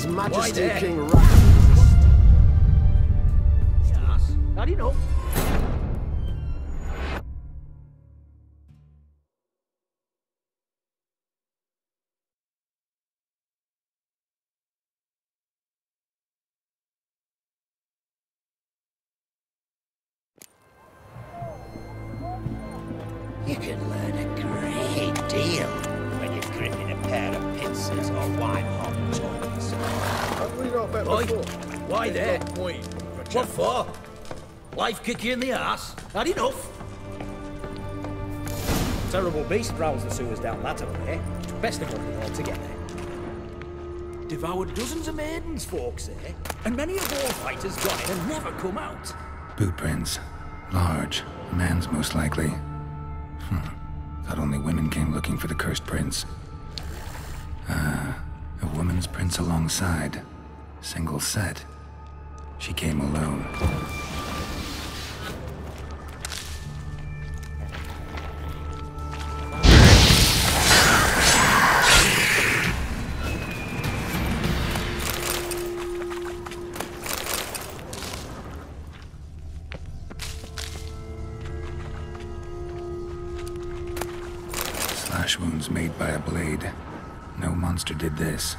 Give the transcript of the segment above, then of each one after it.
Majesty King Yes, not enough. You can learn a great deal when you're gripping a pair of pincers or white-hot tongs. Oi, why there? What for? Life kick you in the ass? Not enough. Terrible beast prowls the sewers down that way. Best of luck altogether. Devoured dozens of maidens, folks say, and many a war fighter's gone in and never come out. Boot prints. Large. A man's most likely. Thought only women came looking for the cursed prince. A woman's prints alongside. Single set. She came alone. Slash wounds made by a blade. No monster did this.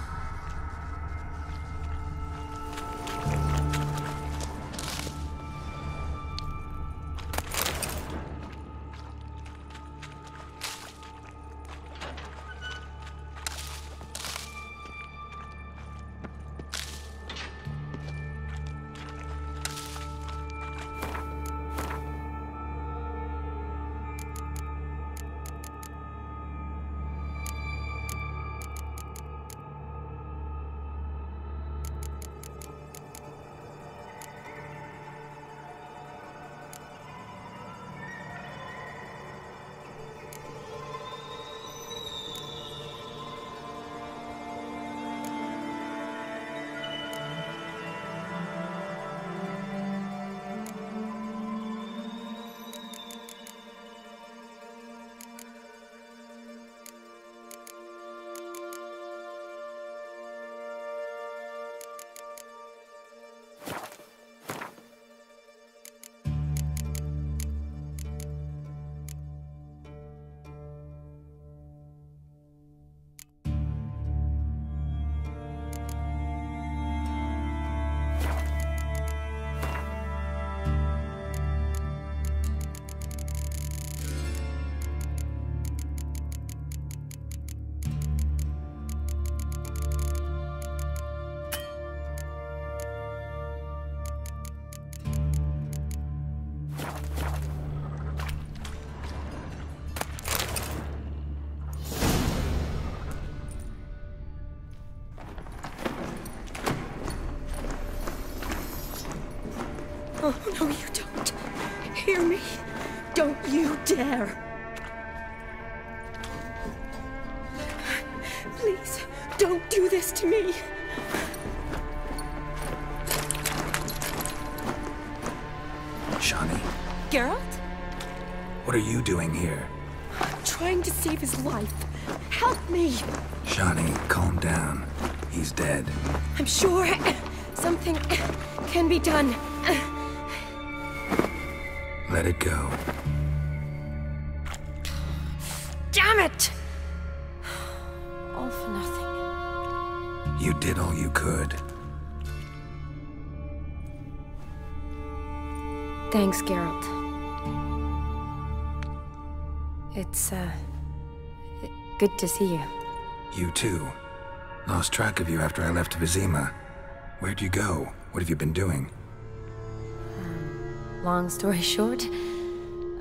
Oh, no, you don't. Hear me? Don't you dare. Please, don't do this to me. Shani, Geralt? what are you doing here? I'm trying to save his life. Help me. Shani, calm down. He's dead. I'm sure something can be done. Let it go. Damn it! All for nothing. You did all you could. Thanks, Geralt. It's, good to see you. You too. Lost track of you after I left Vizima. Where'd you go? What have you been doing? Long story short,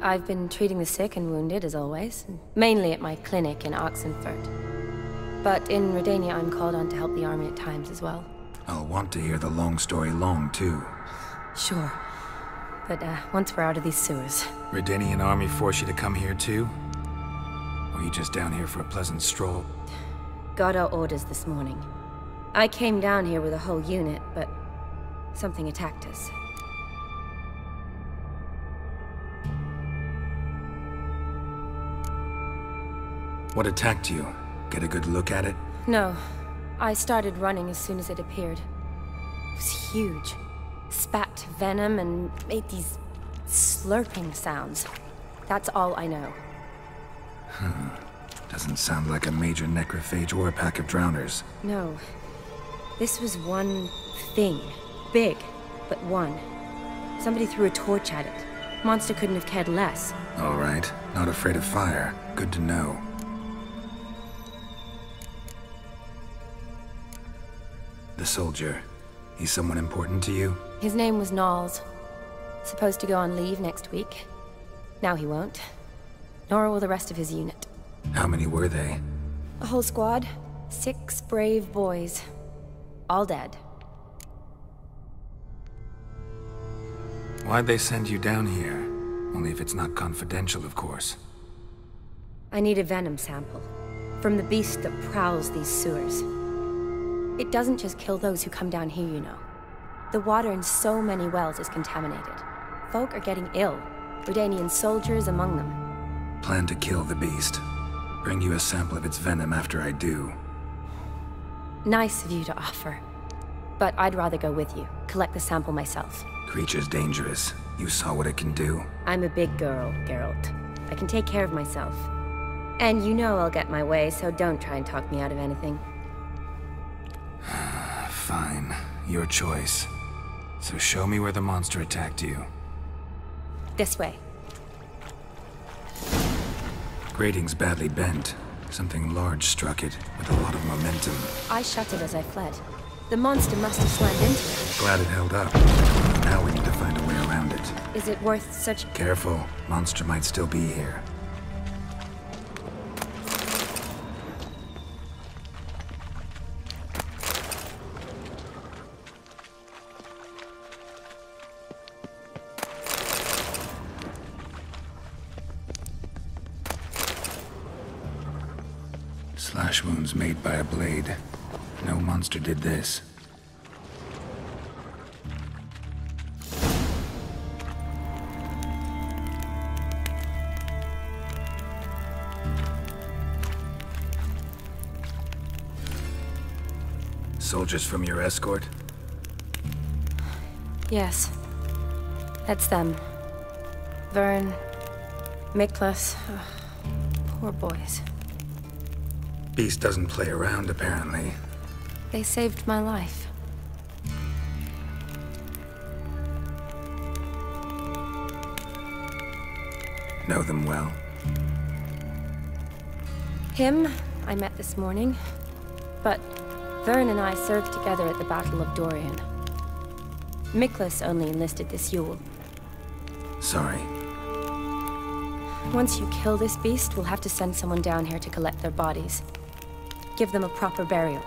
I've been treating the sick and wounded, as always. Mainly at my clinic in Oxenfurt. But in Redania, I'm called on to help the army at times as well. I'll want to hear the long story long, too. Sure. But, once we're out of these sewers... Redanian army force you to come here, too? Or are you just down here for a pleasant stroll? Got our orders this morning. I came down here with a whole unit, but... something attacked us. What attacked you? Get a good look at it? No. I started running as soon as it appeared. It was huge. Spat venom and made these slurping sounds. That's all I know. Doesn't sound like a major necrophage or a pack of drowners. No. This was one thing. Big, but one. Somebody threw a torch at it. Monster couldn't have cared less. All right. Not afraid of fire. Good to know. The soldier. He's someone important to you? His name was Knowles. Supposed to go on leave next week. Now he won't. Nor will the rest of his unit. How many were they? A whole squad. 6 brave boys. All dead. Why'd they send you down here? Only if it's not confidential, of course. I need a venom sample. From the beast that prowls these sewers. It doesn't just kill those who come down here, you know. The water in so many wells is contaminated. Folk are getting ill. Redanian soldiers among them. Plan to kill the beast. Bring you a sample of its venom after I do. Nice of you to offer. But I'd rather go with you. Collect the sample myself. Creature's dangerous. You saw what it can do. I'm a big girl, Geralt. I can take care of myself. And you know I'll get my way, so don't try and talk me out of anything. Fine. Your choice. So show me where the monster attacked you. This way. Grating's badly bent. Something large struck it, with a lot of momentum. I shut it as I fled. The monster must have slammed into it. Glad it held up. Now we need to find a way around it. Is it worth such... Careful. Monster might still be here. Slash wounds made by a blade. No monster did this. Soldiers from your escort? Yes. That's them. Vern, Miklas. Poor boys. Beast doesn't play around, apparently. They saved my life. Know them well? Him, I met this morning. But Vern and I served together at the Battle of Dorian. Miklas only enlisted this Yule. Sorry. Once you kill this beast, we'll have to send someone down here to collect their bodies. Give them a proper burial.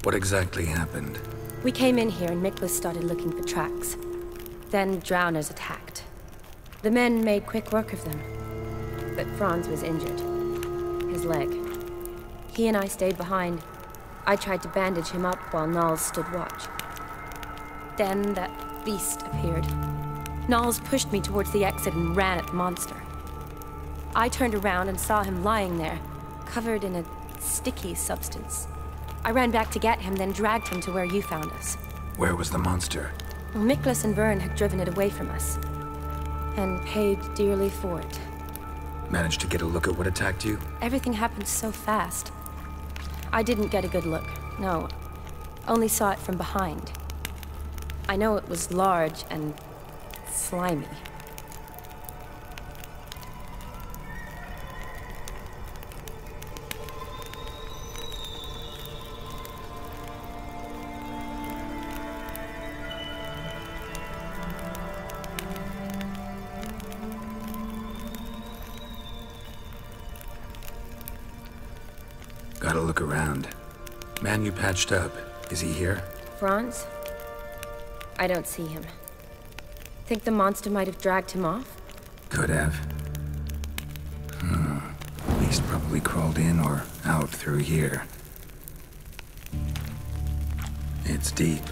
What exactly happened? We came in here and Miklas started looking for tracks. Then drowners attacked. The men made quick work of them. But Franz was injured. His leg. He and I stayed behind. I tried to bandage him up while Knowles stood watch. Then that beast appeared. Knowles pushed me towards the exit and ran at the monster. I turned around and saw him lying there, covered in a sticky substance. I ran back to get him, then dragged him to where you found us. Where was the monster? Well, Miklas and Vern had driven it away from us. And paid dearly for it. Managed to get a look at what attacked you? Everything happened so fast. I didn't get a good look, no. Only saw it from behind. I know it was large and slimy. Gotta look around. Man you patched up, is he here? Franz? I don't see him. Think the monster might have dragged him off? Could have. Beast probably crawled in or out through here. It's deep.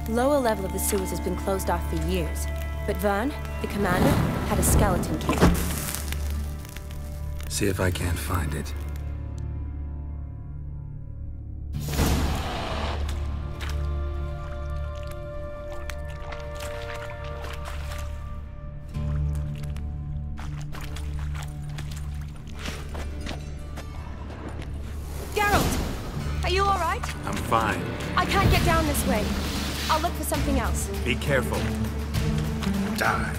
Lower level of the sewers has been closed off for years. But Vern, the commander, had a skeleton key. See if I can't find it. Are you all right? I'm fine. I can't get down this way. I'll look for something else. Be careful. Die.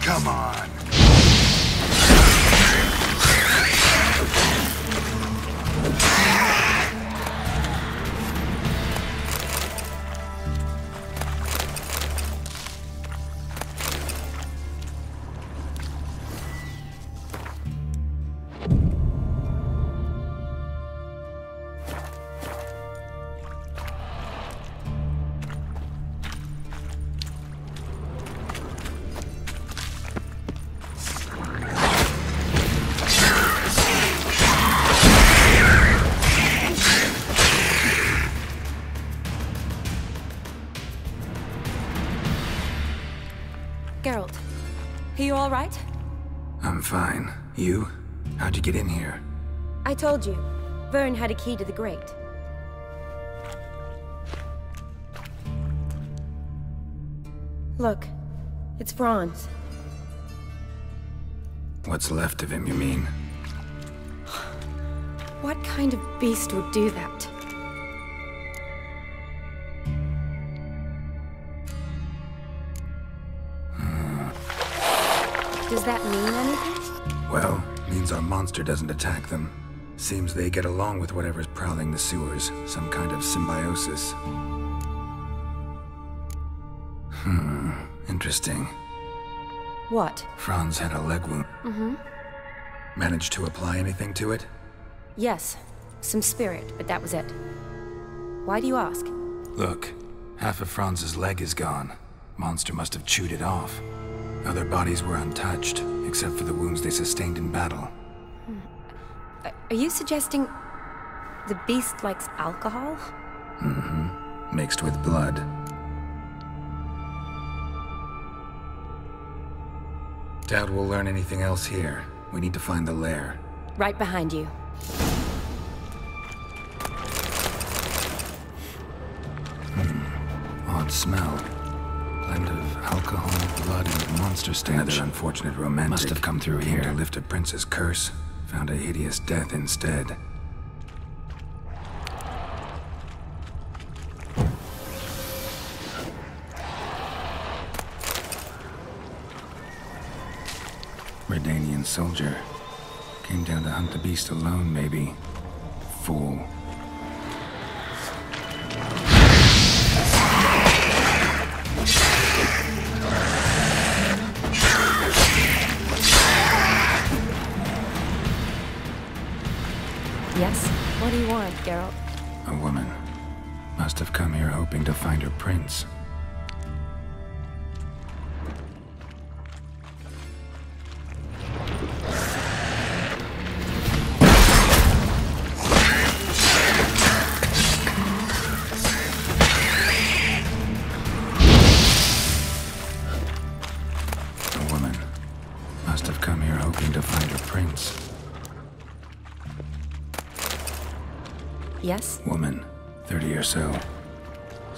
Come on. Geralt, are you all right? I'm fine. You? How'd you get in here? I told you. Vern had a key to the grate. Look, it's Franz. What's left of him, you mean? What kind of beast would do that? Does that mean anything? Well, means our monster doesn't attack them. Seems they get along with whatever's prowling the sewers. Some kind of symbiosis. Interesting. What? Franz had a leg wound. Managed to apply anything to it? Yes, some spirit, but that was it. Why do you ask? Look, half of Franz's leg is gone. Monster must have chewed it off. Other bodies were untouched, except for the wounds they sustained in battle. Are you suggesting the beast likes alcohol? Mixed with blood. Doubt we'll learn anything else here. We need to find the lair. Right behind you. Odd smell. Blend of alcohol, blood, and monster stench. Another unfortunate romantic must have come through here to lift a prince's curse. Found a hideous death instead. Redanian soldier. Came down to hunt the beast alone, maybe. Fool. Yes? What do you want, Geralt? A woman. Must have come here hoping to find her prince. A woman. Must have come here hoping to find her prince. Yes? Woman, 30 or so.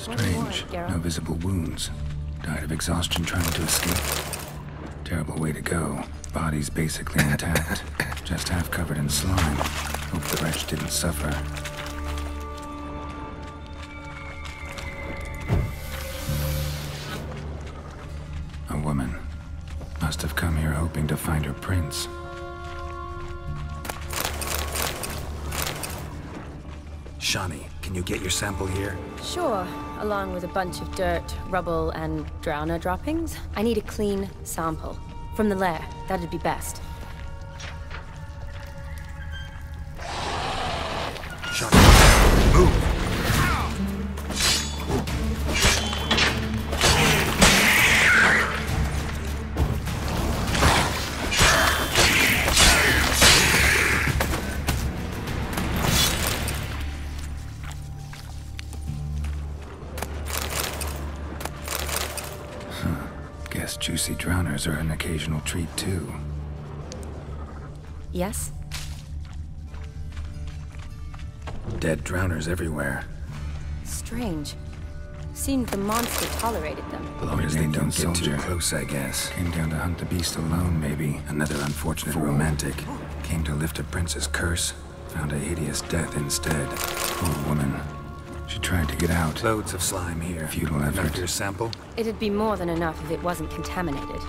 What do you want, Strange, Geralt? no visible wounds. Died of exhaustion trying to escape. Terrible way to go. Body's basically intact. Just half covered in slime. Hope the wretch didn't suffer. A woman. Must have come here hoping to find her prince. Shani, can you get your sample here? Sure, along with a bunch of dirt, rubble, and drowner droppings. I need a clean sample. From the lair, That'd be best. Shut Move! Guess juicy drowners are an occasional treat, too. Yes? Dead drowners everywhere. Strange. Seemed the monster tolerated them. As long as they don't get too close, I guess. Came down to hunt the beast alone, maybe. Another unfortunate romantic. Came to lift a prince's curse. Found a hideous death instead. Poor woman. She tried to get out. Loads of slime here. Futile effort. Enough your sample? It'd be more than enough if it wasn't contaminated.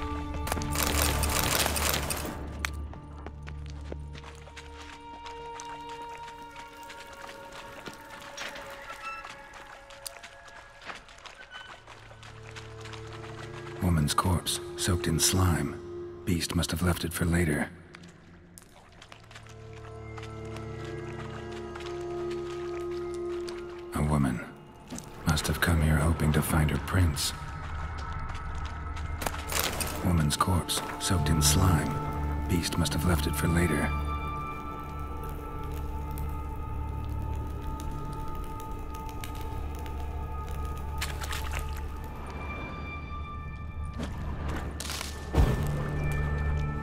Woman's corpse, soaked in slime. Beast must have left it for later. A woman. Must have come here hoping to find her prince. Woman's corpse, soaked in slime. Beast must have left it for later.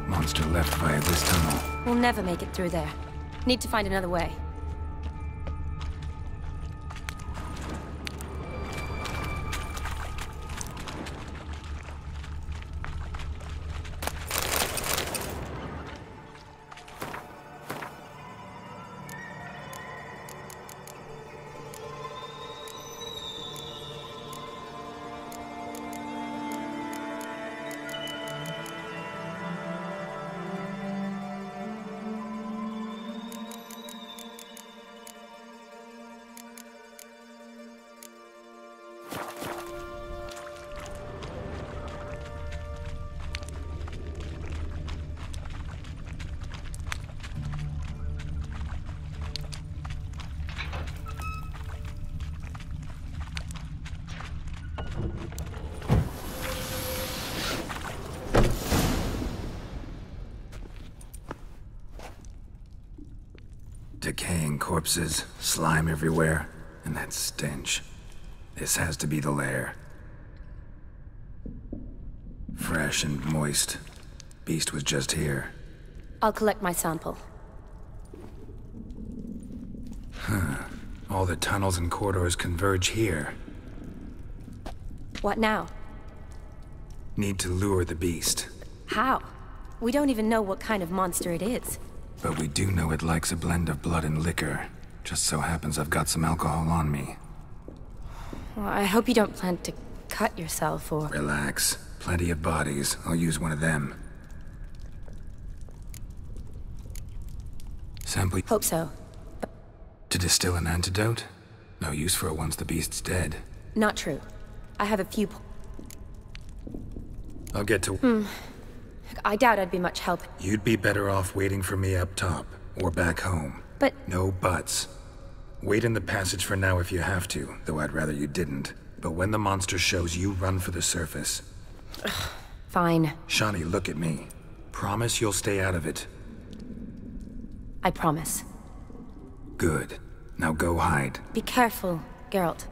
Monster left via this tunnel. We'll never make it through there. Need to find another way. Decaying corpses, slime everywhere, and that stench. This has to be the lair. Fresh and moist. Beast was just here. I'll collect my sample. All the tunnels and corridors converge here. What now? Need to lure the beast. How? We don't even know what kind of monster it is. But we do know it likes a blend of blood and liquor. Just so happens I've got some alcohol on me. Well, I hope you don't plan to cut yourself or... Relax. Plenty of bodies. I'll use one of them. Sample... Hope so. To distill an antidote? No use for it once the beast's dead. Not true. I have a few... I'll get to... I doubt I'd be much help. You'd be better off waiting for me up top, or back home. But... No buts. Wait in the passage for now if you have to, though I'd rather you didn't. But when the monster shows, you run for the surface. Fine. Shawnee, look at me. Promise you'll stay out of it. I promise. Good. Now go hide. Be careful, Geralt.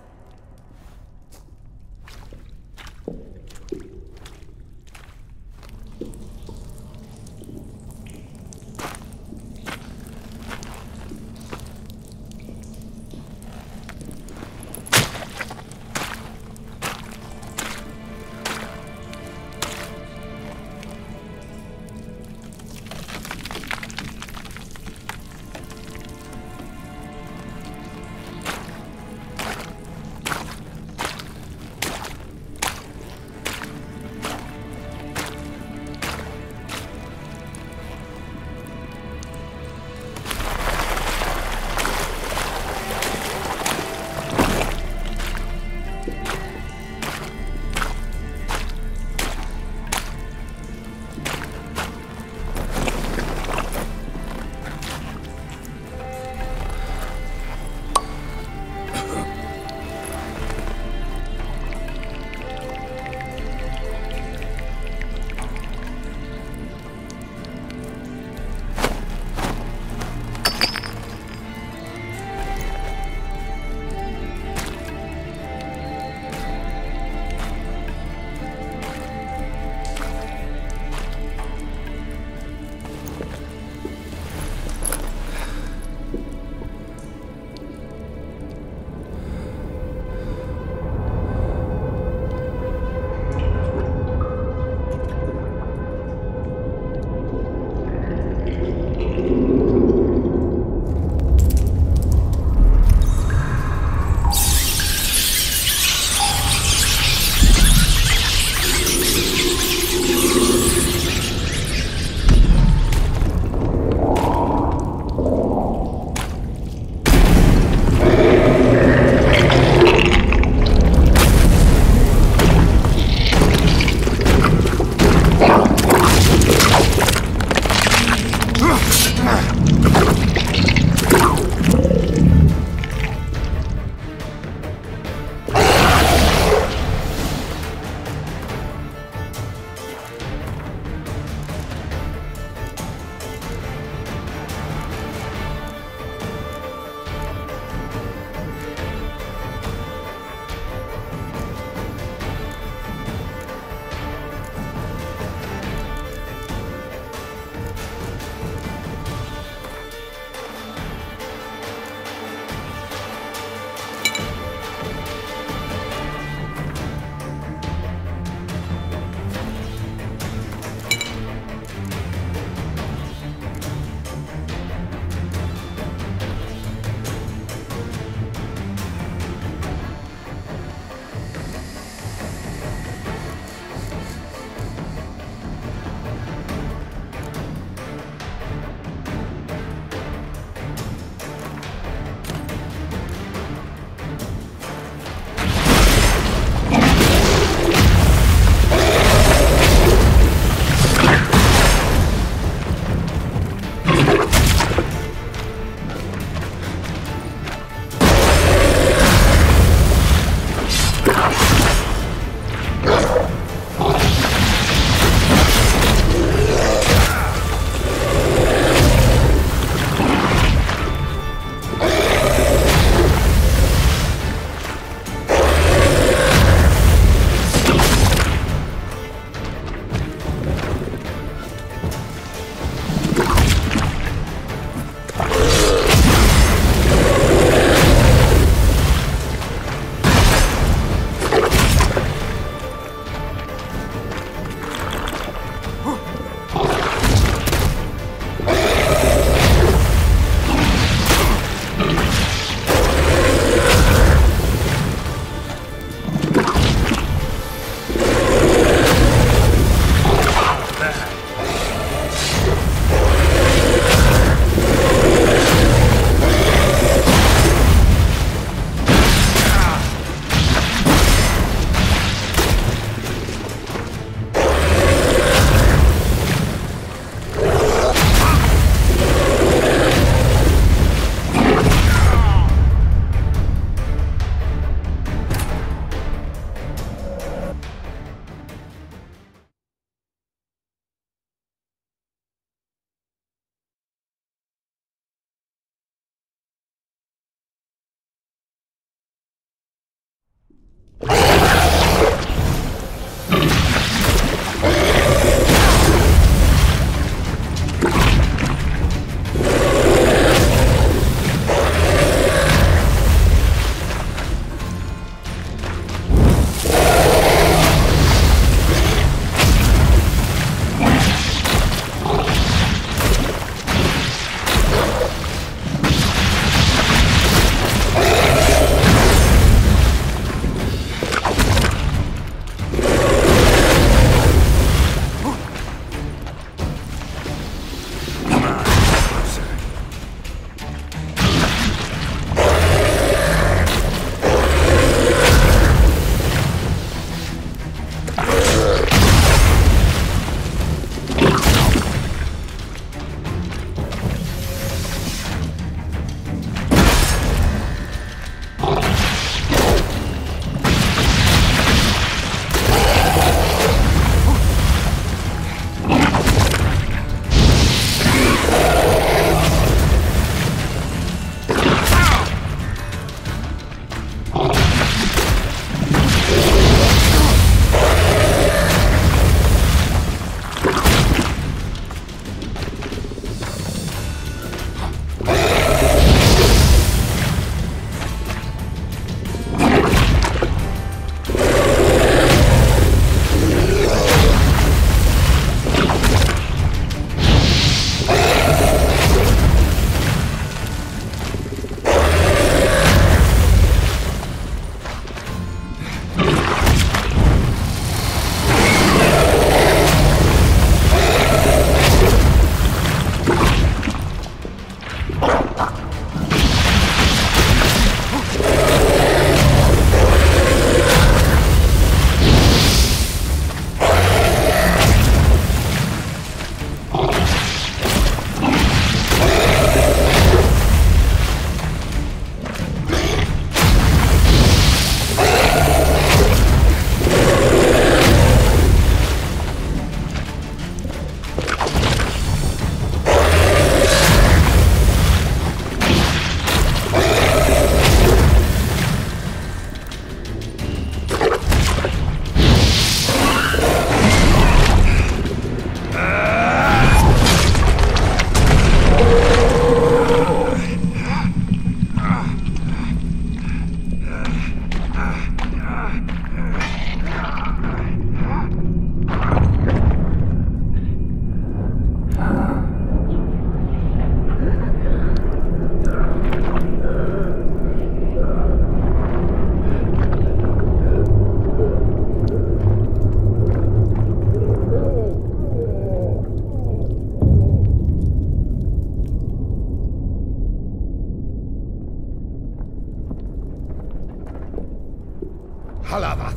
Halavath.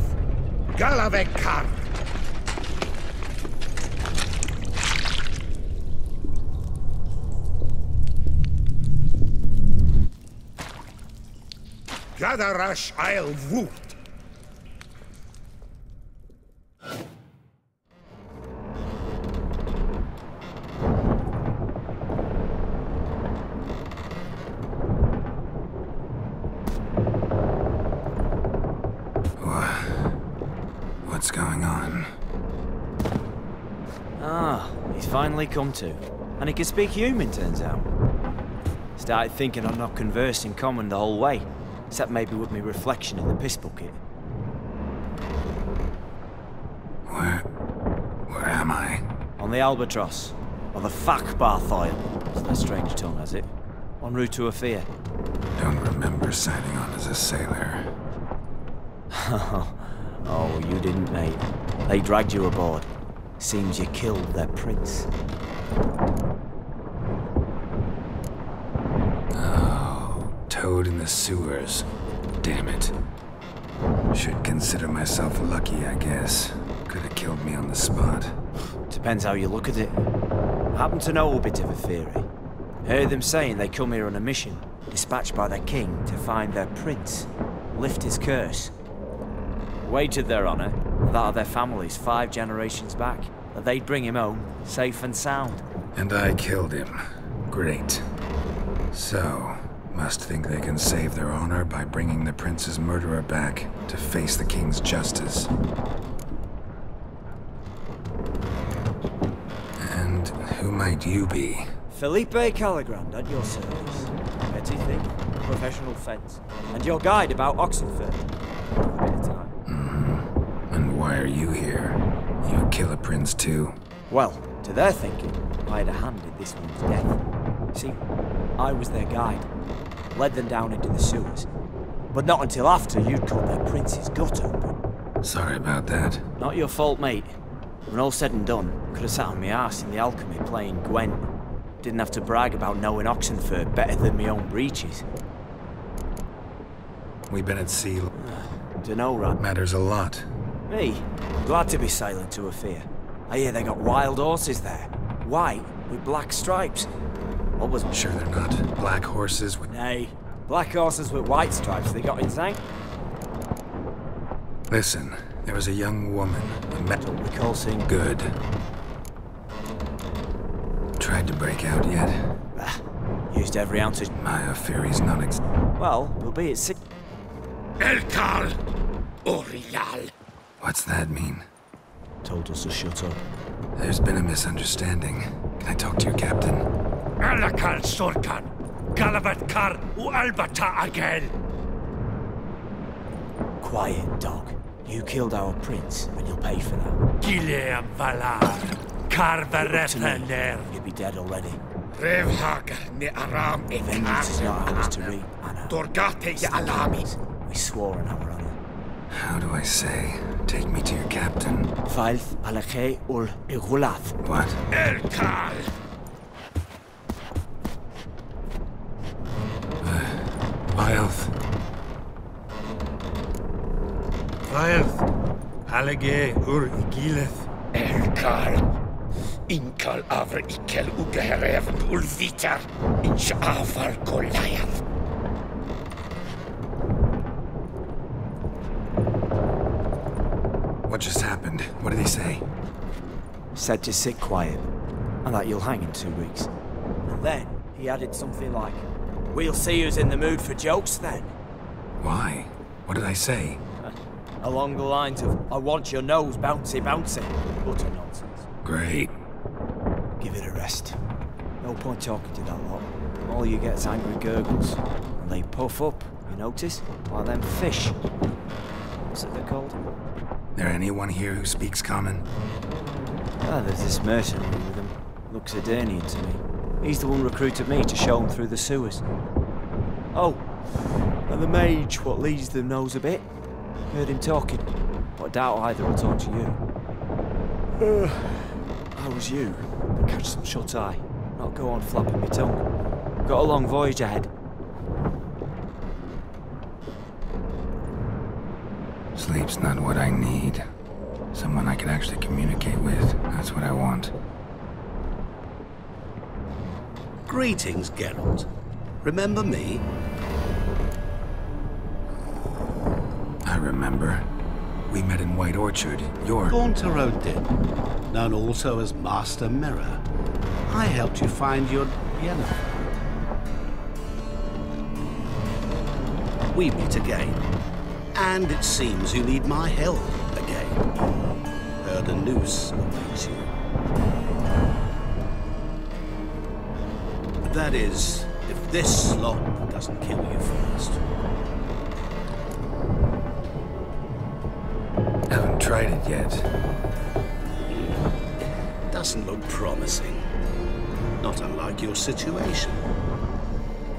Galavekar. Gadarash I'll root. What's going on? Ah, he's finally come to. And he can speak human, turns out. Started thinking I'd not conversed in common the whole way, except maybe with me reflection in the piss bucket. Where am I? On the Albatross, or the Fakbarthoil, as that strange tongue has it. En route to Ophir. Don't remember signing on as a sailor. Oh, you didn't, mate. They dragged you aboard. Seems you killed their prince. Oh, toad in the sewers. Damn it. Should consider myself lucky, I guess. Could have killed me on the spot. Depends how you look at it. I happen to know a bit of a theory. Heard them saying they come here on a mission, dispatched by their king to find their prince, lift his curse. Wagered their honor, and that of their families 5 generations back, that they'd bring him home, safe and sound. And I killed him. Great. So, must think they can save their honor by bringing the prince's murderer back to face the king's justice. And who might you be? Felipe Caligrand at your service. Petty thing, professional fence, and your guide about Oxenford. A bit of time. And why are you here? You kill a prince too? Well, to their thinking, I had a hand in this one's death. See, I was their guide, led them down into the sewers. But not until after you'd cut their prince's gut open. Sorry about that. Not your fault, mate. When all said and done, could have sat on my arse in the alchemy playing Gwent. Didn't have to brag about knowing Oxenford better than my own breeches. We've been at sea. Dunno, Rat. Matters a lot. Me? Glad to be sailing to Ophir. I hear they got wild horses there. White, with black stripes. What was... Sure they're not black horses with... Nay. Black horses with white stripes they got inside. Listen, there was a young woman. Don't recall seeing... Good. Tried to break out yet? Used every ounce of... My Fury's not Well, we'll be at 6... Elkal Orial. What's that mean? Told us to shut up. There's been a misunderstanding. Can I talk to your captain? Alakal Sorkan. Galavat Kar U Albata Agel. Quiet, dog. You killed our prince, and you'll pay for that. Gileam Valar. Karvarepaner. You'd be dead already. Revhag ne Aram Vengeance is not ours to reap, Anna. Dorgate ya Alami. We swore on our honor. How do I say? Take me to your captain. Failth alakhe ul igulath. What? Elkal. Vilth. Halage ur igileth. Elkal. Inkal avre ikel ugeherevn ulvitar. Inch afar Goliath. What just happened? What did he say? Said to sit quiet, and that you'll hang in 2 weeks. And then he added something like, "We'll see who's in the mood for jokes then." Why? What did I say? Along the lines of, "I want your nose bouncy bouncy." Utter nonsense. Great. Give it a rest. No point talking to that lot. All you get is angry gurgles. And they puff up, you notice? Like them fish. What's it they're called? There anyone here who speaks common? Ah, there's this mercenary with him. Looks Edirnian to me. He's the one recruited me to show him through the sewers. Oh, and the mage what leads them knows a bit. Heard him talking, but I doubt either will talk to you. How was you? Catch some shut-eye, not go on flapping my tongue. Got a long voyage ahead. Sleep's not what I need. Someone I can actually communicate with. That's what I want. Greetings, Geralt. Remember me? I remember. We met in White Orchard. You're... Gauntero Din, known also as Master Mirror. I helped you find your Yennefer. We meet again. And it seems you need my help again. Heard a noose awaits you. That is, if this slot doesn't kill you first. Haven't tried it yet. Doesn't look promising. Not unlike your situation.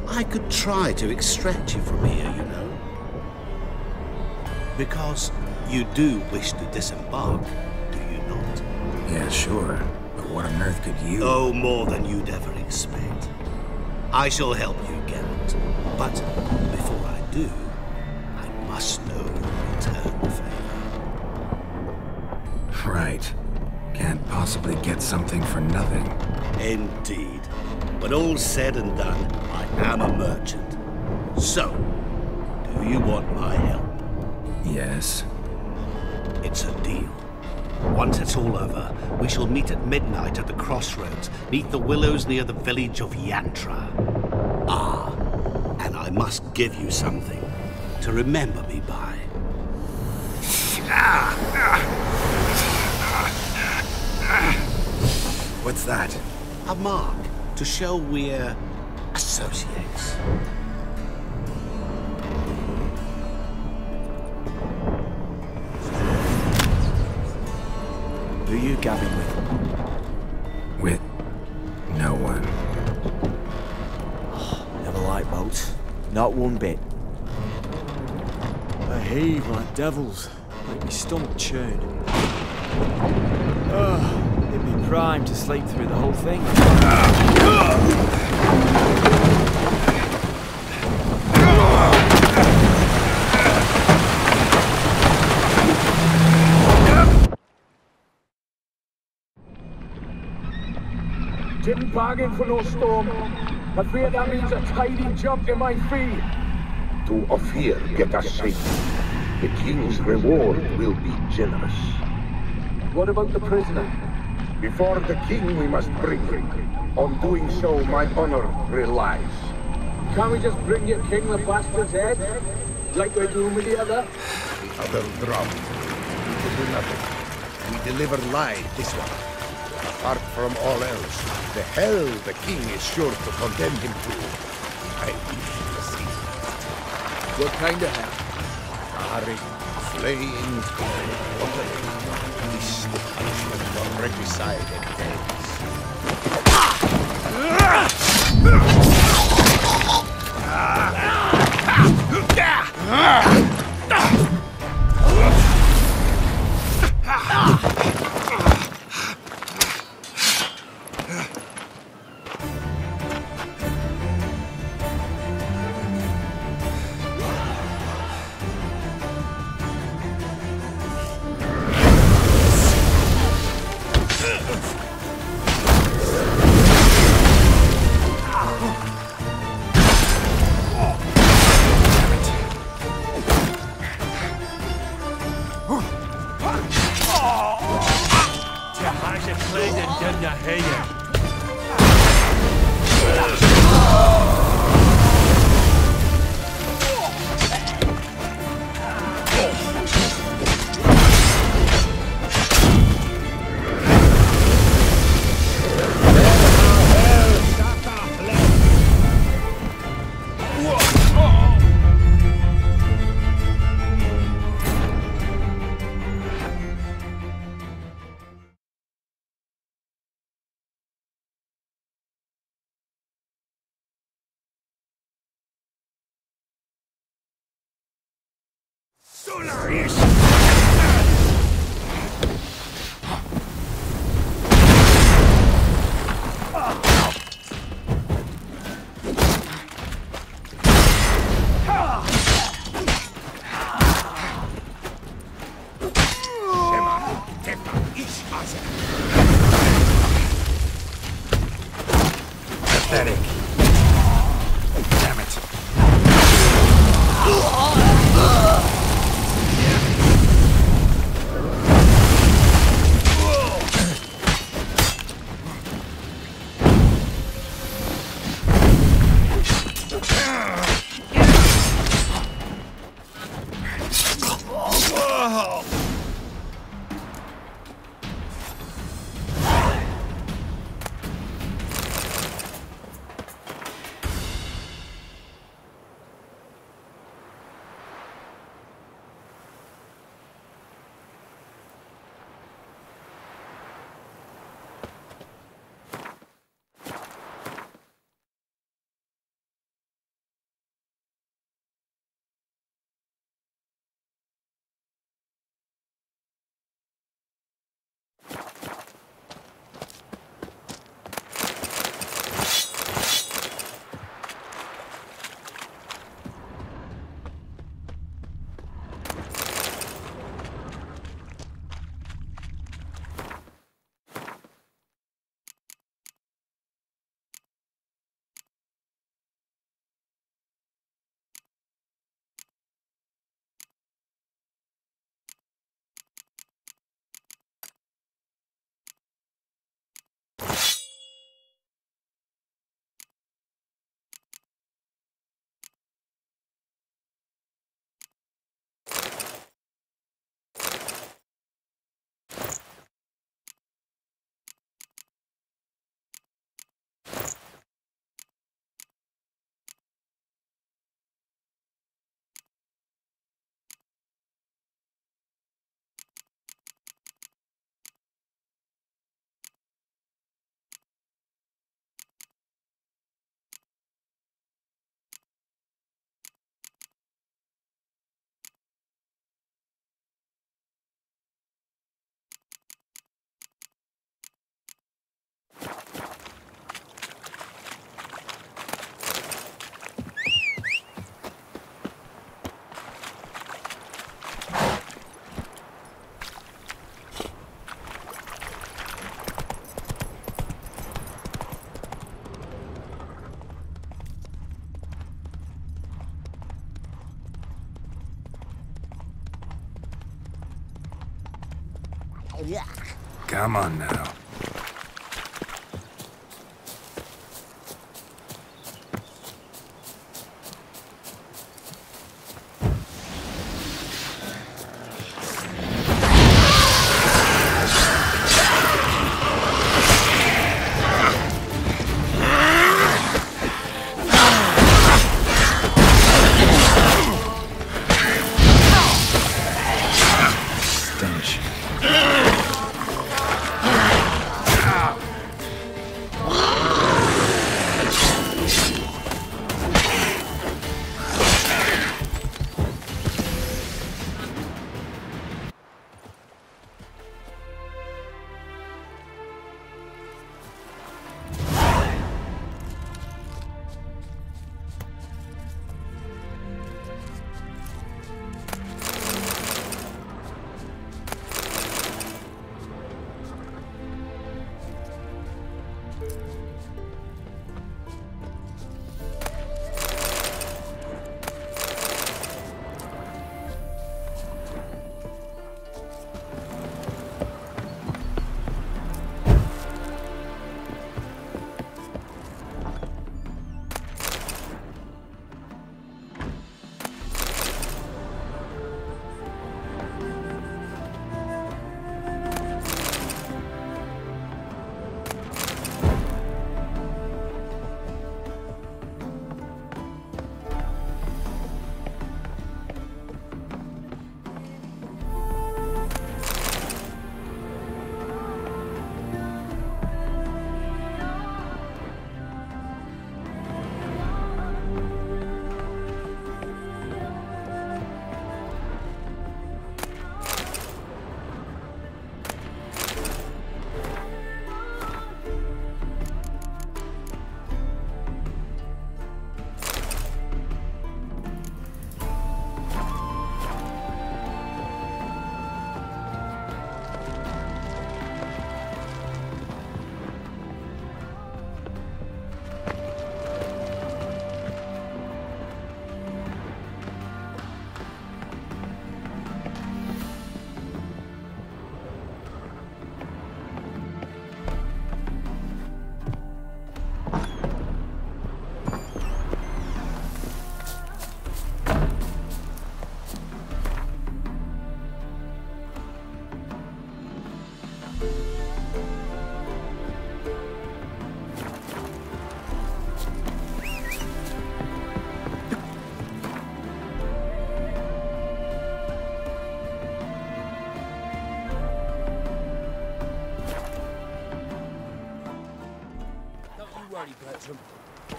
I could try to extract you from here, you know. Because you do wish to disembark, do you not? Yeah, sure. But what on earth could you... Oh, more than you'd ever expect. I shall help you, Geralt. But before I do, I must know you'll return the favor. Right. Can't possibly get something for nothing. Indeed. When all's said and done, I am a merchant. So, do you want my help? Yes. It's a deal. Once it's all over, we shall meet at midnight at the crossroads, neath the willows near the village of Yantra. Ah, and I must give you something to remember me by. What's that? A mark to show we're associates. Who are you gabbing with? With no one. Never liked boats. Not one bit. They heave like devils. Make me stomach churn. It'd be prime to sleep through the whole thing. Didn't bargain for no storm. I fear that means a tidy jump in my fee. To Ophir, get us safe. The king's reward will be generous. What about the prisoner? Before the king we must bring him. On doing so, my honor relies. Can't we just bring your king the bastard's head? Like we're doing with the other? The other drowned. We can do nothing. We deliver live this one. Apart from all else, the hell the king is sure to condemn him to. I wish to see. What kind of hell? Carring, flaying, watering. This is the punishment for regicide and Come on now.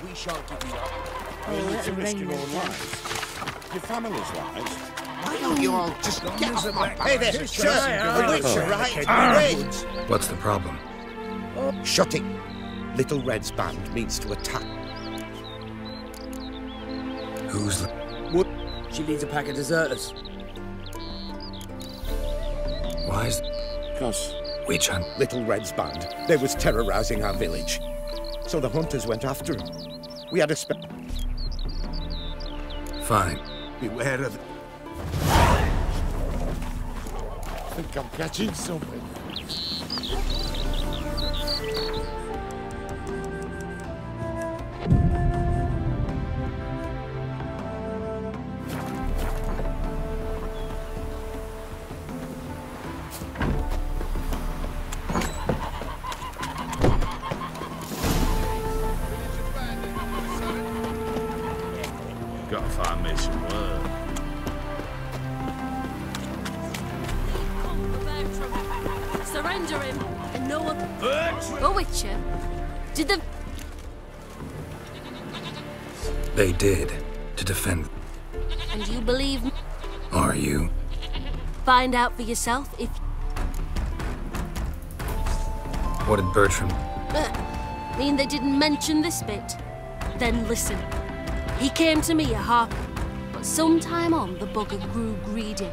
We shan't give you up. We need to risk your own lives. Your family's lives. Why don't you all just get off my... Hey there, sir! A witch, right? Wait! What's the problem? Shut it. Little Red's band means to attack. Who's... She leads a pack of deserters. Why is... Because... Witch hunt. Little Red's band. They was terrorizing our village. So the hunters went after him. We had a Fine. Beware of... I think I'm catching something. Gotta find me some work. Surrender him, and no one... Go with you. Did the... They did. To defend... And you believe me? Are you? Find out for yourself if... What did Bertram... Mean they didn't mention this bit? Then listen. He came to me a harp, but sometime on the bugger grew greedy.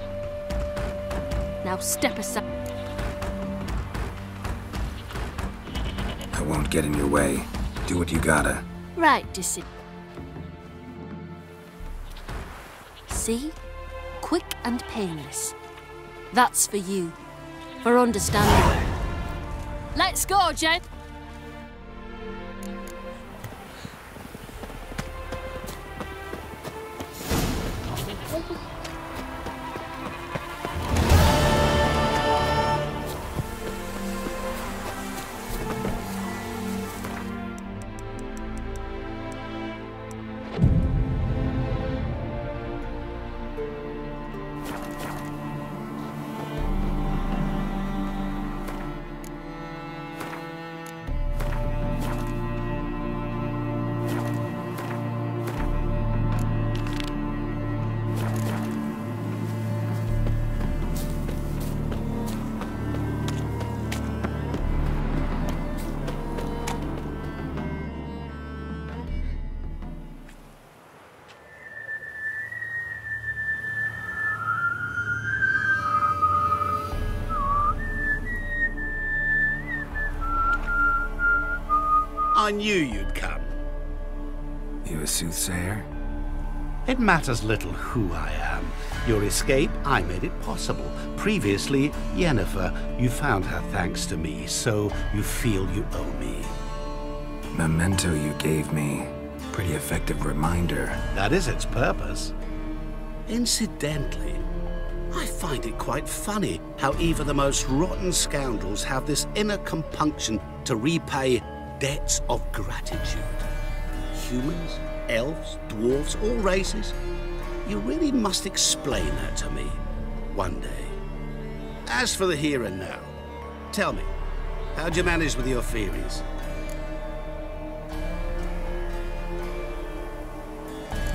Now step aside. I won't get in your way. Do what you gotta. Right, Dissy. See? Quick and painless. That's for you. for understanding. Let's go, gent! I knew you'd come. You a soothsayer? It matters little who I am. Your escape, I made it possible. Previously, Yennefer, you found her thanks to me, so you feel you owe me. Memento you gave me. Pretty effective reminder. That is its purpose. Incidentally, I find it quite funny how even the most rotten scoundrels have this inner compunction to repay debts of gratitude. Humans, elves, dwarves, all races. You really must explain that to me one day. As for the here and now, tell me, how'd you manage with your theories?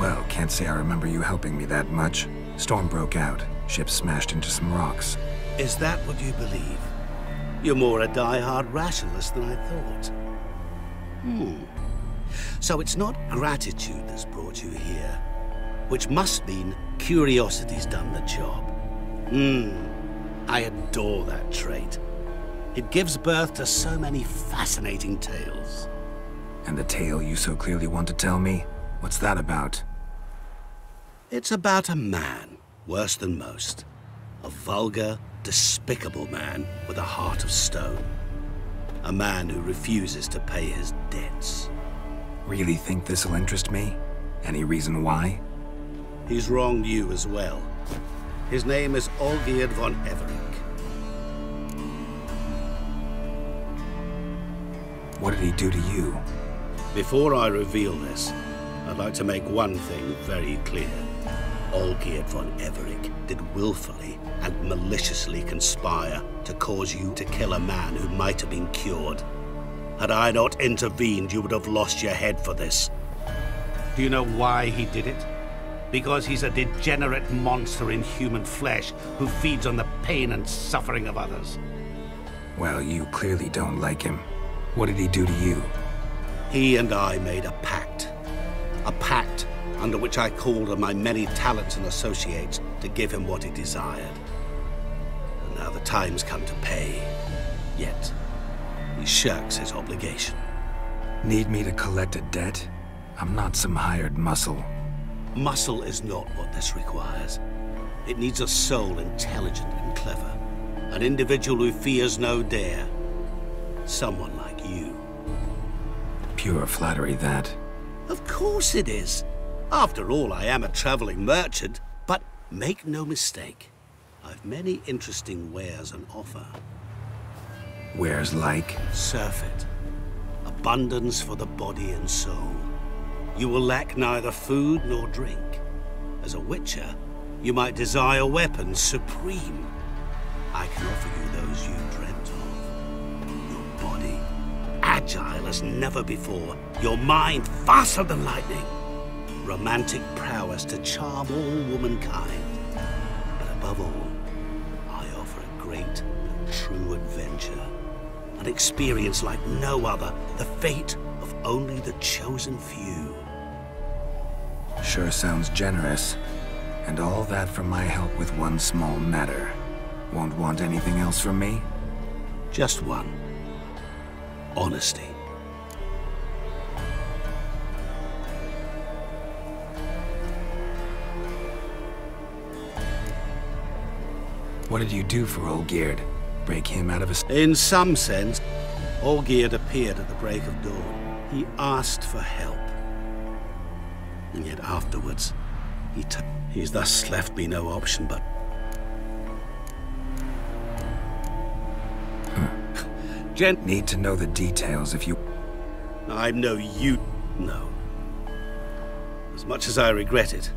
Well, can't say I remember you helping me that much. Storm broke out. Ship smashed into some rocks. Is that what you believe? You're more a die-hard rationalist than I thought. So it's not gratitude that's brought you here, which must mean curiosity's done the job. I adore that trait. It gives birth to so many fascinating tales. And the tale you so clearly want to tell me? What's that about? It's about a man, worse than most. A vulgar, despicable man with a heart of stone. A man who refuses to pay his debts. Really think this'll interest me? Any reason why? He's wronged you as well. His name is Olgierd von Everec. What did he do to you? Before I reveal this, I'd like to make one thing very clear. Olgierd von Everec did willfully and maliciously conspire to cause you to kill a man who might have been cured. Had I not intervened, you would have lost your head for this. Do you know why he did it? Because he's a degenerate monster in human flesh who feeds on the pain and suffering of others. Well, you clearly don't like him. What did he do to you? He and I made a pact. A pact under which I called on my many talents and associates to give him what he desired. And now the time's come to pay. Yet, he shirks his obligation. Need me to collect a debt? I'm not some hired muscle. Muscle is not what this requires. It needs a soul intelligent and clever. An individual who fears no dare. Someone like you. Pure flattery, that. Of course it is. After all, I am a traveling merchant. But make no mistake, I've many interesting wares on offer. Wares like? Surfeit. Abundance for the body and soul. You will lack neither food nor drink. As a witcher, you might desire weapons supreme. I can offer you those you dreamt of. Your body, agile as never before. Your mind, faster than lightning. Romantic prowess to charm all womankind. But above all, I offer a great and true adventure. An experience like no other. The fate of only the chosen few. Sure sounds generous. And all that for my help with one small matter. Won't want anything else from me? Just one. Honesty. What did you do for Olgierd? break him out of his... In some sense, Olgierd appeared at the break of dawn. He asked for help. And yet afterwards, he's thus left me no option but... Need to know the details if you... I'm no you... No. As much as I regret it.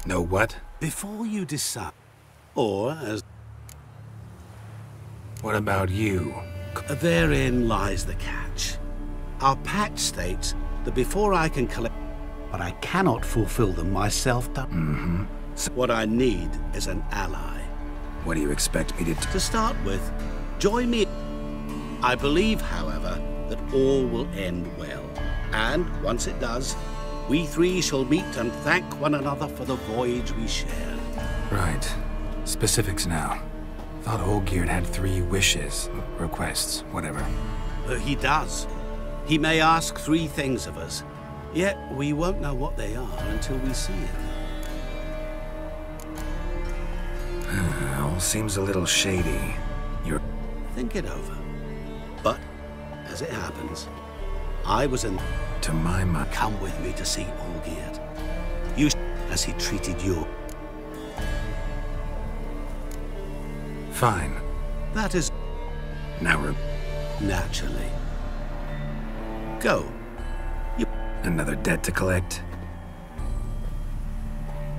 Know what? Before you decide... Or, as... What about you? Therein lies the catch. Our pact states that before I can collect... But I cannot fulfill them myself. So what I need is an ally. What do you expect me to... To start with, join me. I believe, however, that all will end well. And, once it does, we three shall meet and thank one another for the voyage we shared. Right. Specifics now. Thought Olgierd had 3 wishes, requests, whatever. He does. He may ask 3 things of us, yet we won't know what they are until we see it. All seems a little shady. You're... Think it over. But, as it happens, I was in... To my mind... Come with me to see Olgierd. You as he treated you. Fine. That is... Now naturally. Go. You... Another debt to collect?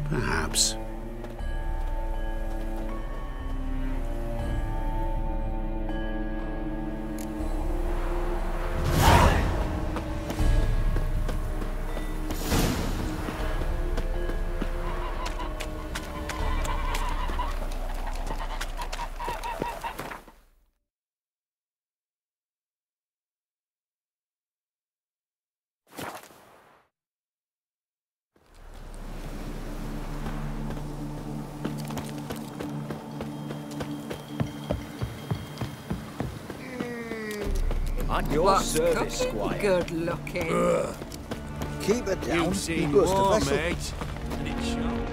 Perhaps. At your service, Squire. Good looking. Keep it down. You've seen He must have war, wrestled. mate. And it showed.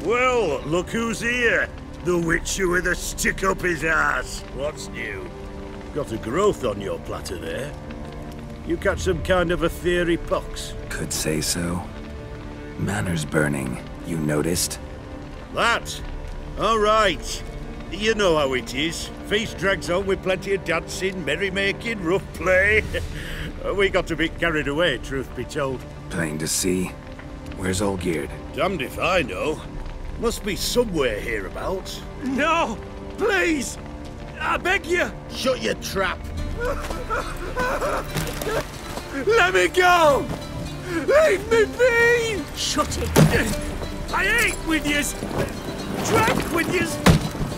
Well, look who's here. The Witcher with a stick up his ass. What's new? Got a growth on your platter there. You catch some kind of a theory pox? Could say so. Manners burning, you noticed? That? All right. You know how it is. Feast drags on with plenty of dancing, merrymaking, rough play. We got a bit carried away, truth be told. Plain to see. Where's Olgierd? Damned if I know. Must be somewhere hereabouts. No! Please! I beg you! Shut your trap. Let me go! Leave me be! Shut it. I ate with yous! Drank with yous!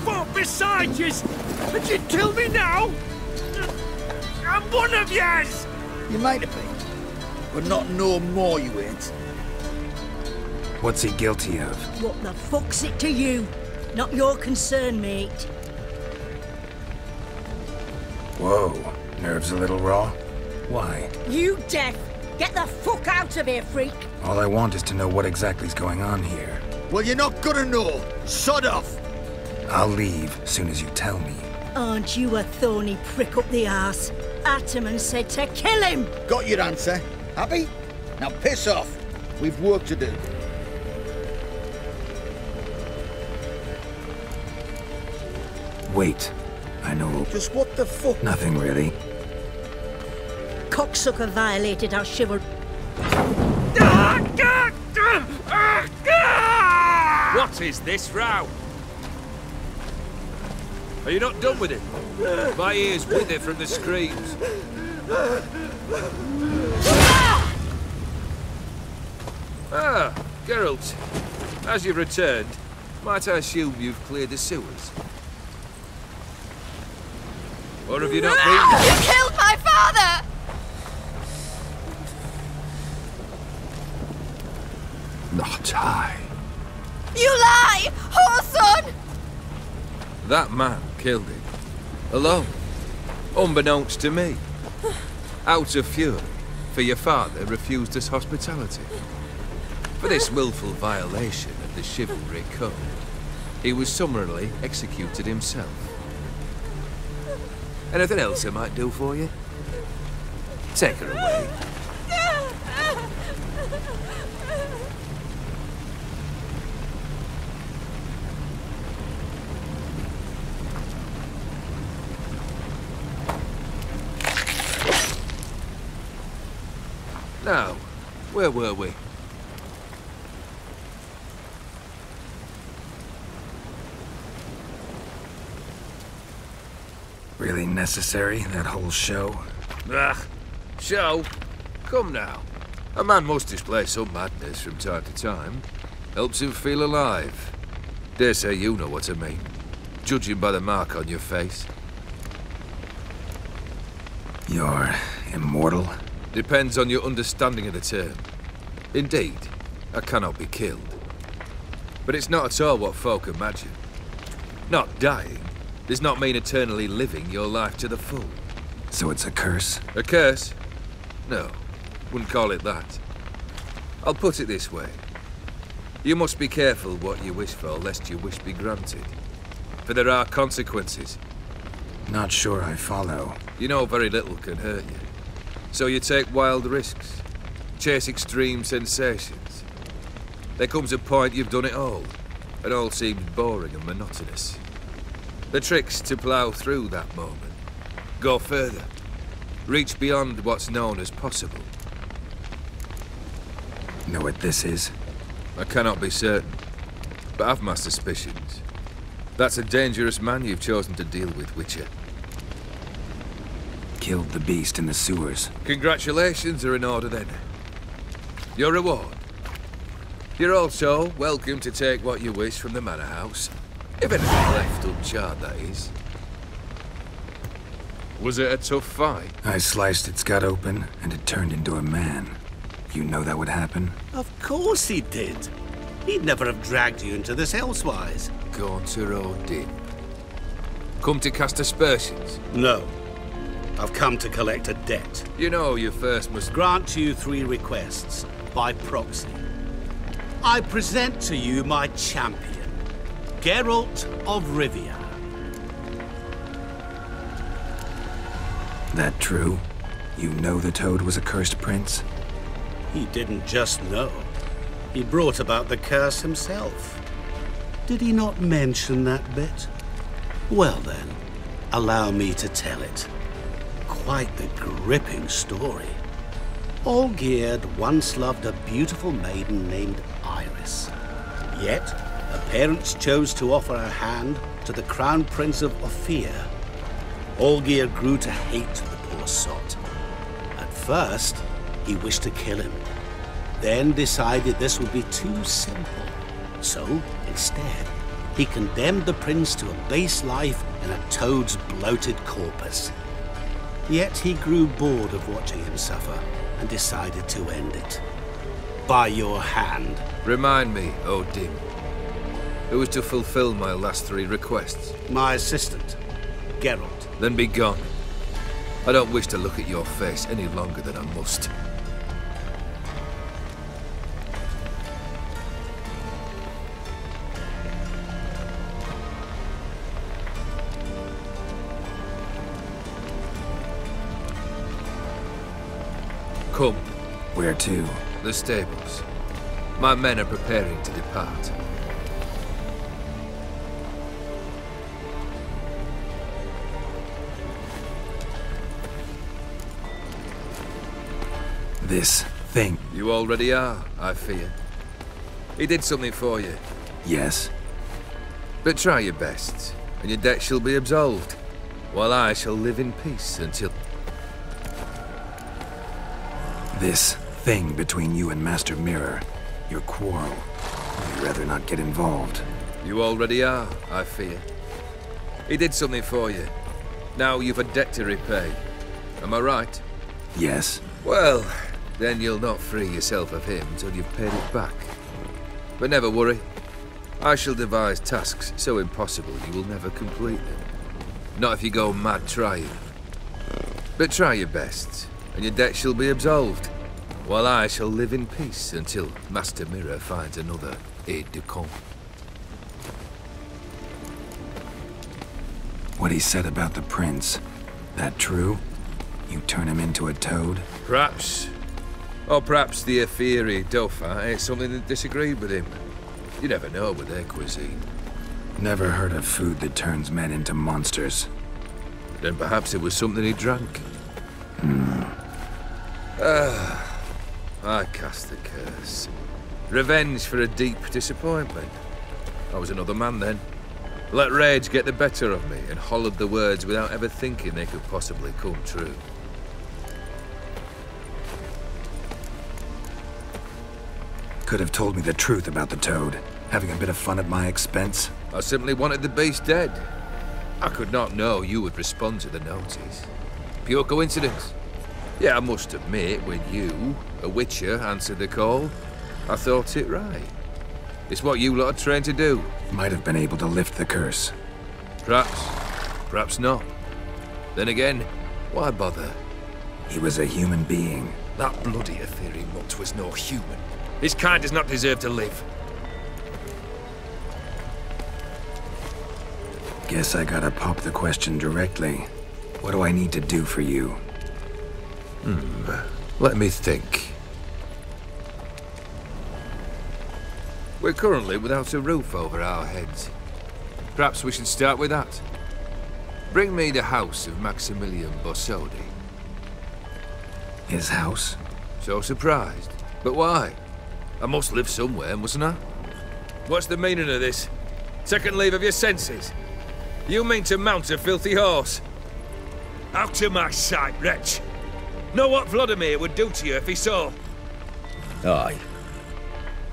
Fought beside yous! And you'd kill me now? I'm one of yous! You might have been, but not no more you ain't. What's he guilty of? What the fuck's it to you? Not your concern, mate. Whoa, nerves a little raw? Why? You deaf! Get the fuck out of here, freak! All I want is to know what exactly is going on here. Well, you're not gonna know. Sod off. I'll leave as soon as you tell me. Aren't you a thorny prick up the arse? Ataman said to kill him! Got your answer. Happy? Now piss off. We've work to do. Wait, I know... Just what the fuck? Nothing really. Cocksucker violated our chivalry. What is this row? Are you not done with it? My ears wither from the screams. Ah, Geralt. As you've returned, might I assume you've cleared the sewers? Or have you not been... You killed my father! Not I. You lie! Whoreson! That man killed him. Alone. Unbeknownst to me. Out of fury. for your father refused us hospitality. For this willful violation of the chivalry code, he was summarily executed himself. Anything else I might do for you? Take her away. Now, where were we? Really necessary, that whole show? Ugh, show? Come now. A man must display some madness from time to time. Helps him feel alive. Dare say you know what I mean, judging by the mark on your face. You're immortal? Depends on your understanding of the term. Indeed, I cannot be killed. But it's not at all what folk imagine. Not dying does not mean eternally living your life to the full. So it's a curse? A curse? No, wouldn't call it that. I'll put it this way. You must be careful what you wish for, lest your wish be granted. For there are consequences. Not sure I follow. You know very little can hurt you. So you take wild risks, chase extreme sensations. There comes a point you've done it all, and all seems boring and monotonous. The trick's to plough through that moment, go further, reach beyond what's known as possible. Know what this is? I cannot be certain, but I've my suspicions. That's a dangerous man you've chosen to deal with, Witcher. Killed the beast in the sewers. Congratulations are in order then. Your reward. You're also welcome to take what you wish from the manor house. If anything left uncharred, that is. Was it a tough fight? I sliced its gut open, and it turned into a man. You know that would happen? Of course he did. He'd never have dragged you into this elsewise. Gaunter Odin. Come to cast aspersions? No. I've come to collect a debt. You know you first must grant you 3 requests, by proxy. I present to you my champion, Geralt of Rivia. That true? You know the Toad was a cursed prince? He didn't just know. He brought about the curse himself. Did he not mention that bit? Well then, allow me to tell it. Quite the gripping story. Olgierd once loved a beautiful maiden named Iris. Yet, her parents chose to offer her hand to the Crown Prince of Ophir. Olgierd grew to hate the poor sot. At first, he wished to kill him. Then decided this would be too simple. So, instead, he condemned the prince to a base life in a toad's bloated corpus. Yet he grew bored of watching him suffer and decided to end it. By your hand. Remind me, Odin. Who was to fulfill my last 3 requests? My assistant, Geralt. Then be gone. I don't wish to look at your face any longer than I must. Come. Where to? The stables. My men are preparing to depart. This thing. You already are, I fear. He did something for you. Yes. But try your best, and your debt shall be absolved, while I shall live in peace until... This thing between you and Master Mirror, your quarrel. I'd rather not get involved. You already are, I fear. He did something for you. Now you've a debt to repay. Am I right? Yes. Well, then you'll not free yourself of him till you've paid it back. But never worry. I shall devise tasks so impossible you will never complete them. Not if you go mad trying. But try your best, and your debt shall be absolved, while I shall live in peace until Master Mirror finds another aide-de-camp. What he said about the prince, that true? You turn him into a toad? Perhaps. Or perhaps the Aetheri Dauphin ate something that disagreed with him. You never know with their cuisine. Never heard of food that turns men into monsters. Then perhaps it was something he drank. I cast the curse. Revenge for a deep disappointment. I was another man then. Let rage get the better of me and hollered the words without ever thinking they could possibly come true. Could have told me the truth about the toad, having a bit of fun at my expense. I simply wanted the beast dead. I could not know you would respond to the notice. Pure coincidence. Yeah, I must admit, when you, a witcher, answered the call, I thought it right. It's what you lot are trained to do. Might have been able to lift the curse. Perhaps. Perhaps not. Then again, why bother? He was a human being. That bloody Aetheri mutt was no human. His kind does not deserve to live. Guess I gotta pop the question directly. What do I need to do for you? Let me think. We're currently without a roof over our heads. Perhaps we should start with that. Bring me the house of Maximilian Borsodi. His house? So surprised. But why? I must live somewhere, mustn't I? What's the meaning of this? Second leave of your senses? You mean to mount a filthy horse? Out of my sight, wretch! Know what Vladimir would do to you if he saw? Aye.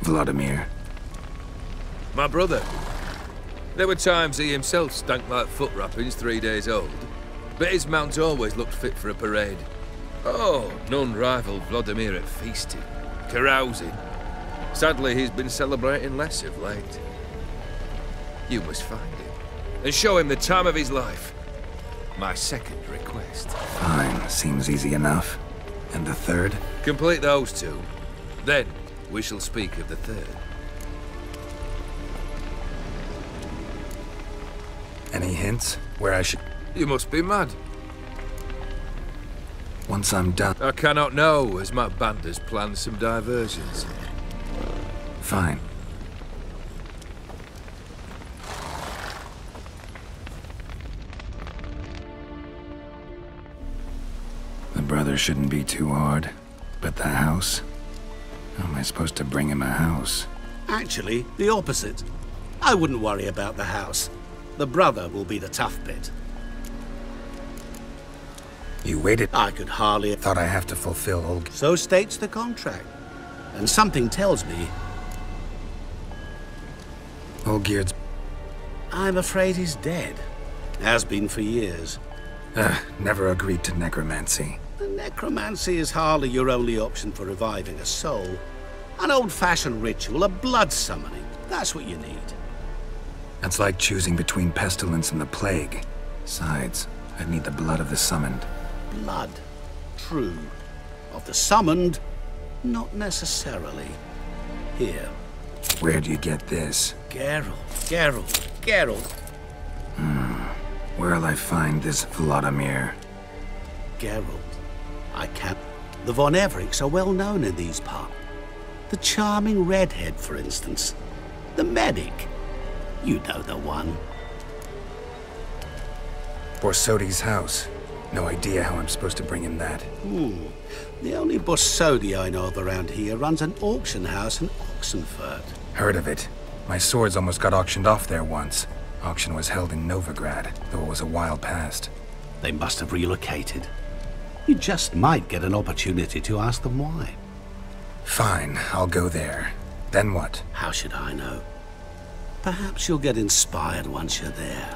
Vladimir. My brother. There were times he himself stank like foot wrappings 3 days old, but his mount always looked fit for a parade. Oh, none rivaled Vladimir at feasting, carousing. Sadly, he's been celebrating less of late. You must find him, and show him the time of his life. My second request. Fine, seems easy enough. And the third? Complete those two. Then, we shall speak of the third. Any hints where I should... You must be mad. Once I'm done... I cannot know, as my band has planned some diversions. Fine. The brother shouldn't be too hard. But the house? How am I supposed to bring him a house? Actually, the opposite. I wouldn't worry about the house. The brother will be the tough bit. You waited? I could hardly... Thought I have to fulfill old... So states the contract. And something tells me... Olgierd's... I'm afraid he's dead. Has been for years. Never agreed to necromancy. The necromancy is hardly your only option for reviving a soul. An old-fashioned ritual, a blood summoning. That's what you need. That's like choosing between pestilence and the plague. Besides, I'd need the blood of the summoned. Blood. True. Of the summoned, not necessarily. Here. Where'd you get this? Geralt. Where'll I find this Vladimir? Geralt. I can't... The Von Evericks are well known in these parts. The charming redhead, for instance. The medic. You know the one. Borsodi's house. No idea how I'm supposed to bring him that. The only Borsodi I know of around here runs an auction house in Oxenfurt. Heard of it. My swords almost got auctioned off there once. Auction was held in Novigrad, though it was a while past. They must have relocated. You just might get an opportunity to ask them why. Fine, I'll go there. Then what? How should I know? Perhaps you'll get inspired once you're there.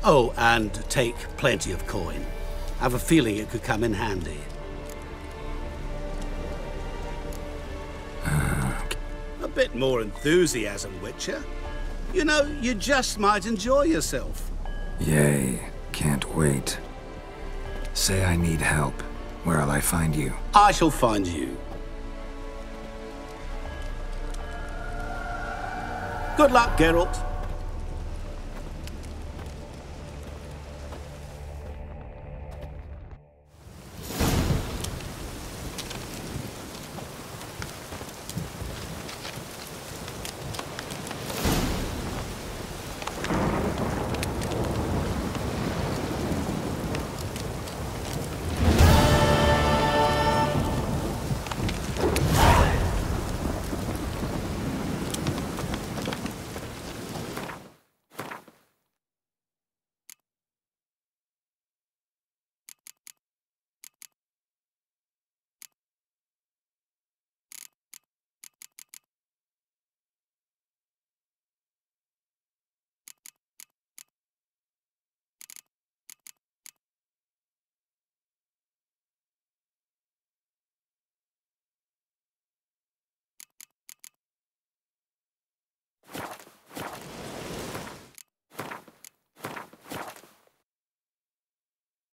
Oh, and take plenty of coin. I have a feeling it could come in handy. A bit more enthusiasm, Witcher. You know, you just might enjoy yourself. Yay, can't wait. Say I need help. Where'll I find you? I shall find you. Good luck, Geralt.